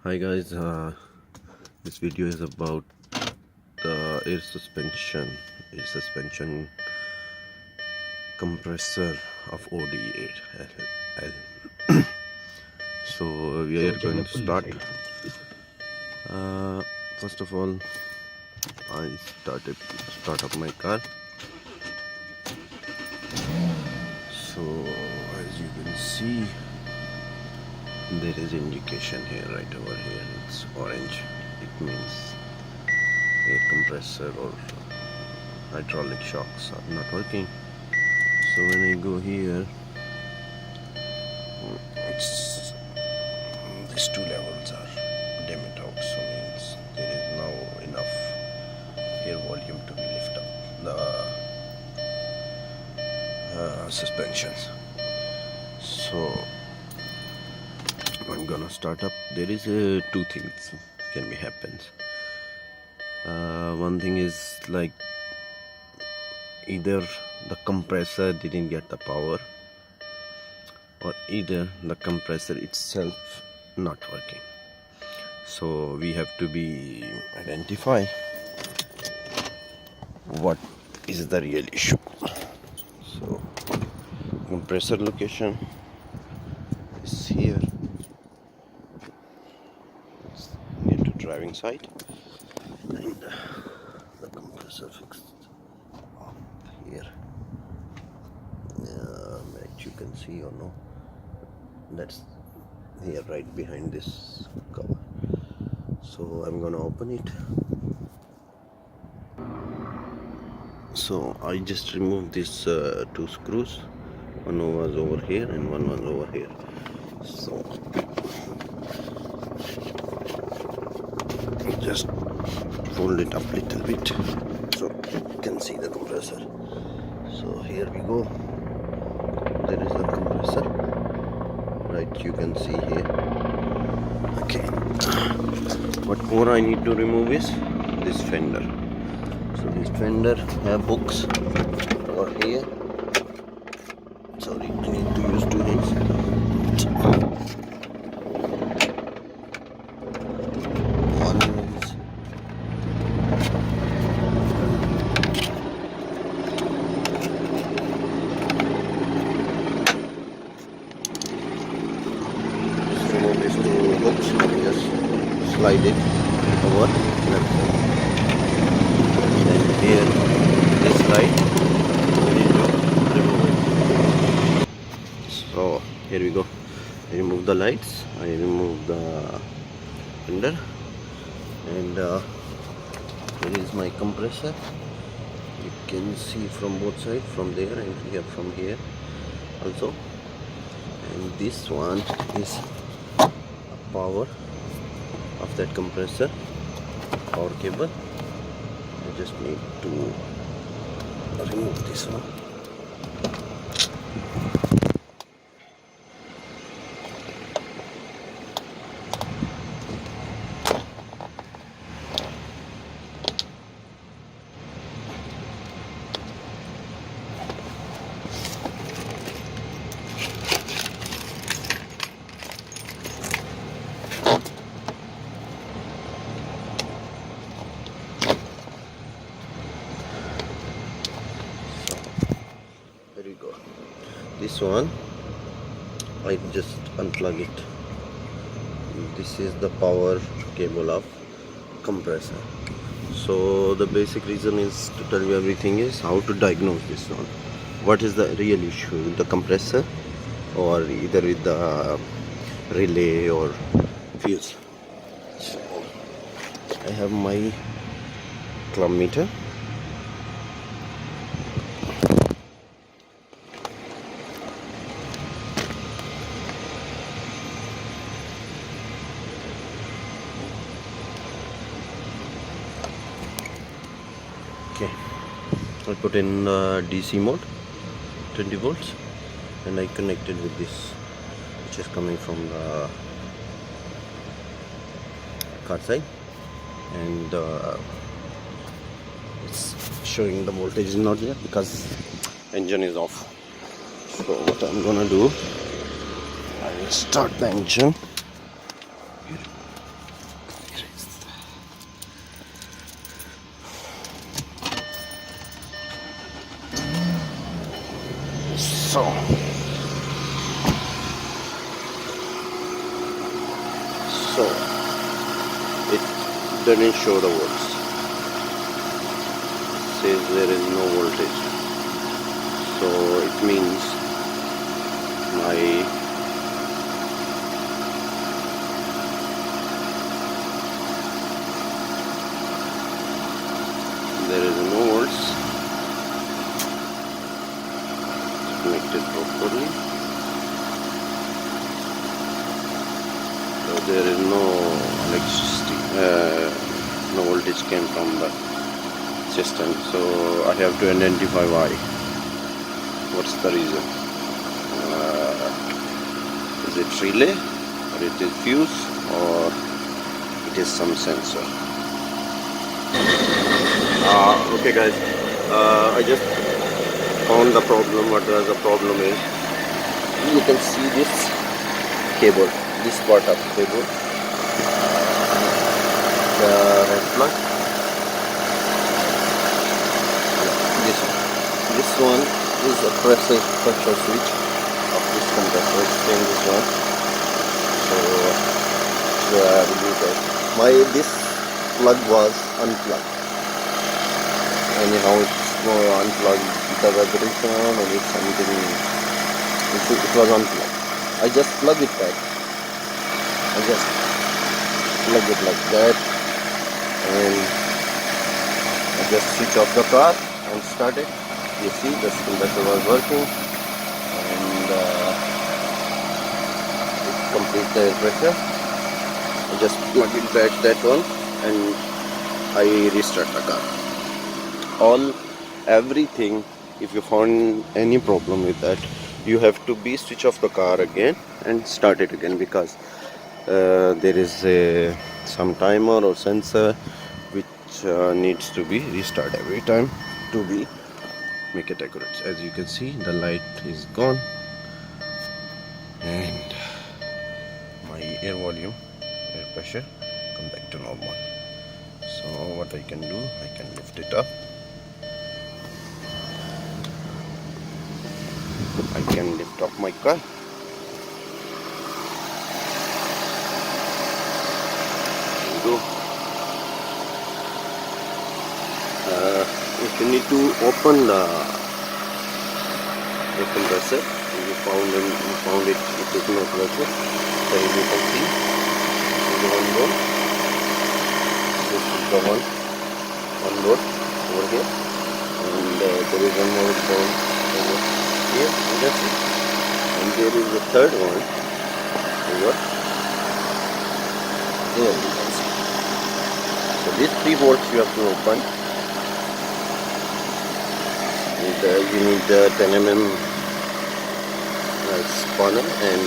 Hi guys, this video is about the air suspension compressor of Audi 8L. So we are going to start. First of all, I start up my car. So as you can see, there is indication here, right over here. It's orange. It means air compressor or hydraulic shocks are not working. So when I go here, it's these two levels are dimmed out, so means there is now enough air volume to be lift up the suspensions. So I'm gonna start up. There is two things can be happens. One thing is like either the compressor didn't get the power, or either the compressor itself not working. So we have to be identify what is the real issue. So compressor location is here. It's near to driving side, and the compressor fixed up here. That you can see or no, that's here right behind this cover. So I'm gonna open it. So I just removed these two screws. One was over here and one was over here. So just fold it up little bit so you can see the compressor. So here we go. There is the compressor, right? You can see here. Okay. What more I need to remove is this fender. So this fender have hooks over here. Sorry, I need to use two hands. One is just remove these two hooks and just slide it over left side. And here this side we need to remove it. So here we go. I remove the lights, I remove the fender, and here is my compressor. You can see from both sides, from there and here, from here also. And this one is power of that compressor, power cable. I just need to remove this one. There you go. This one I just unplug it. This is the power cable of compressor. So the basic reason is to tell you everything is how to diagnose this one. What is the real issue with the compressor, or either with the relay or fuse. So I have my club meter. Okay, I put in DC mode, 20 volts, and I connected with this, which is coming from the car side, and it's showing the voltage is not there because engine is off. So what I'm gonna do, I will start the engine. Here. So here we go. This one I just unplug it. This is the power So it doesn't show the volts. Says there is no voltage. So it means my there is no volts connected properly. So there is no electricity, no voltage came from the system. So I have to identify why. What's the reason? Is it relay, or it is fuse, or it is some sensor? Okay guys, I just found the problem. What was the problem is, you can see this cable, this part of cable, the red plug, this one is a pressure switch of this compressor. Same this one. So this plug was unplugged. Anyhow, it's unplugged the vibration or it's something. It was unplugged. I just plug it back. I just plug it like that, and I just switch off the car and start it. You see, the compressor was working, and it completes the air pressure. I just plug it back that one, and I restart the car. Everything, if you found any problem with that, you have to switch off the car again and start it again, because there is some timer or sensor which needs to be restarted every time to make it accurate. As you can see, the light is gone and my air volume, air pressure come back to normal. So what I can do, I can lift it up. I can lift up my car. Go. If you need to open the compressor, you found it is not working. So you can see this is one load. This is the one load over here, and there is one more load over here. You can see, and there is the third one over there. You can see. So these 3 bolts you have to open. You need the 10 mm spanner and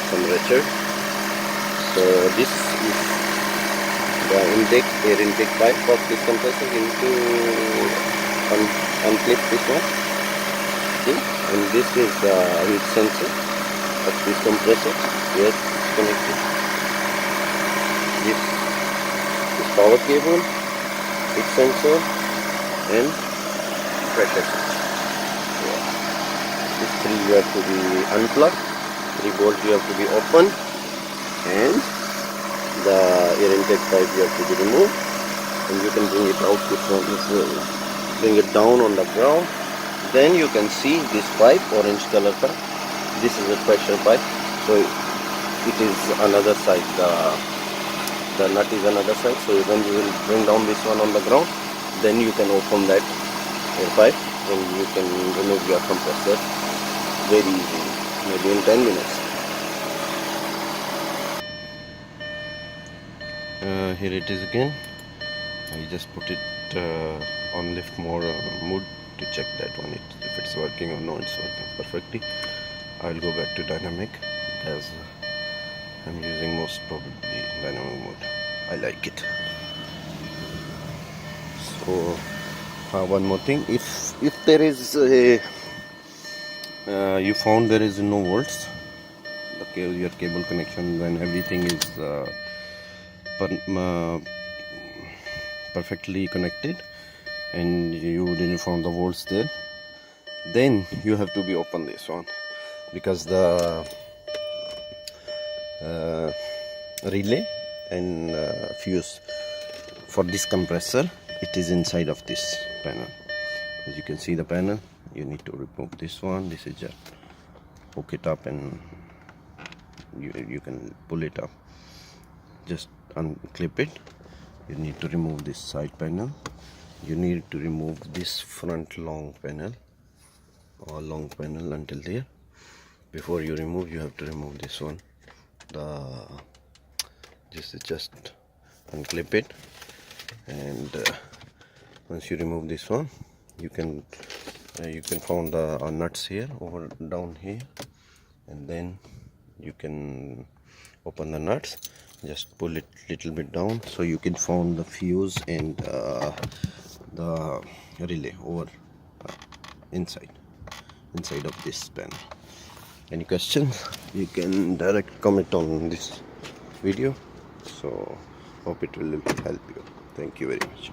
some ratchet. So this is the air intake pipe of this compressor. You need to unclip this one. See? And this is the heat sensor of this compressor. Yes, it's connected. This power cable, heat sensor, and pressure switch. Yeah. These 3 you have to be unplugged, 3 bolts you have to be open, and the air intake pipe you have to be removed, and you can bring it out. This one is bring it down on the ground. Then you can see this pipe, orange color pipe. This is a pressure pipe. So it is another side. The nut is another side. So when you will bring down this one on the ground, then you can open that air pipe and you can remove your compressor very easily, maybe in 10 minutes. Here it is again. I just put it on lift mode to check that one, if it's working or no. It's working perfectly. I'll go back to dynamic because I'm using most probably dynamic mode. I like it. So one more thing, if there is a you found there is no volts, your cable connection, when everything is perfectly connected and you didn't find the volts there, then you have to be open this one, because the relay and fuse for this compressor, it is inside of this panel. As you can see the panel, you need to remove this one. This is just hook it up and you can pull it up. Just unclip it. You need to remove this side panel. You need to remove this front long panel or long panel until there. Before you remove, you have to remove this one. This is just unclip it, and once you remove this one, you can find the nuts here over down here, and then you can open the nuts. Just pull it little bit down so you can find the fuse and the relay over inside of this panel. Any questions, you can direct comment on this video. So hope it will help you. Thank you very much.